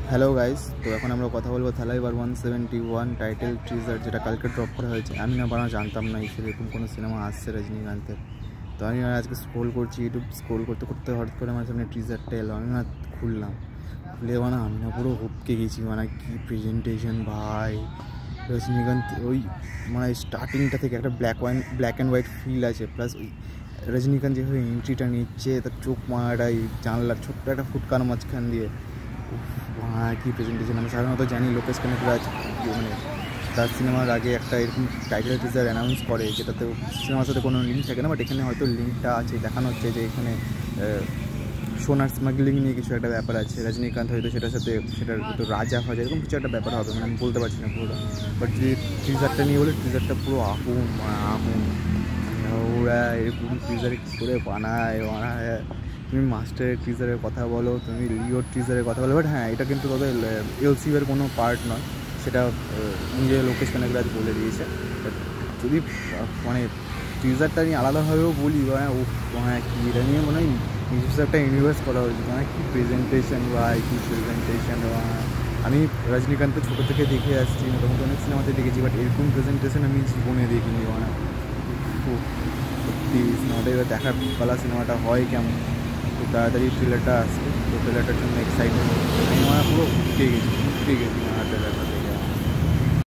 Hello guys, তো এখন আমরা কথা বলবো থালাইবার 171 টাইটেল টিজার, যেটা কালকে ড্রপ করা হয়েছে। আমি না বানা জানতাম না এরকম কোনো সিনেমা আসছে রজনীকান্তের। তো আমি আজকে স্ক্রোল করছি, ইউটিউব স্ক্রোল করতে করতে হঠাৎ করে আমার সামনে টিজারটা এলো। আমি না খুললাম, খুলে মানে আমি না পুরো হপকে গেছি। মানে কি প্রেজেন্টেশন ভাই! রজনীকান্ত ওই মানে স্টার্টিংটা থেকে একটা ব্ল্যাক অ্যান্ড হোয়াইট ফিল আছে, প্লাস ওই রজনীকান্ত যেভাবে এন্ট্রিটা নিচ্ছে, তার চোখ মারাটা এই জানলার ছোট্ট একটা ফুটকার মাঝখান দিয়ে, হ্যাঁ কী প্রেজেন্টেশন! আমি সাধারণত জানি লোকেশ কানাকরাজ মানে তার সিনেমার আগে একটা এরকম টাইটেল টিজার অ্যানাউন্স করে, যেটাতে সিনেমার সাথে কোনো লিঙ্ক থাকে না, বাট এখানে হয়তো লিঙ্কটা আছে, দেখানো হচ্ছে যে এখানে সোনার স্মাগলিং নিয়ে কিছু একটা ব্যাপার আছে। রজনীকান্ত হয়তো সেটার সাথে সেটার হয়তো রাজা ফাজা এরকম কিছু একটা ব্যাপার হবে, মানে আমি বলতে পারছি না পুরোটা। বাট যে টিজারটা নিয়ে বলে, টিজারটা পুরো আগুন, মানে আগুন। ওরা এরকম টিজারে কী করে বানায়! তুমি মাস্টারের টিজারের কথা বলো, তুমি লিওর টিজারের কথা বলো, বাট হ্যাঁ এটা কিন্তু তবে এলসিউয়ের কোনো পার্ট নয়, সেটা নিজে লোকেশ কানাকরাজ বলে দিয়েছে। যদি মানে টিজারটা নিয়ে আলাদাভাবেও বলি, মানে ও হ্যাঁ কী এটা নিয়ে মনে হয় নিজস্ব একটা ইউনিভার্স করা হয়েছে। মানে কী প্রেজেন্টেশন ভাই, কী প্রেজেন্টেশন! আমি রজনীকান্ত ছোটো থেকে দেখে আসছি, মোটামুটি অনেক সিনেমাতে দেখেছি, বাট এরকম প্রেজেন্টেশন আমি জীবনে দেখিনি। মানে খুব সত্যি সিনেমাটা এবার দেখার পালা, সিনেমাটা হয় কেমন। খুব তাড়াতাড়ি ট্রেলারটা আসছে, তো ট্রেলারটার জন্য এক্সাইটেড। আমি মানে পুরো উঠে গেছি।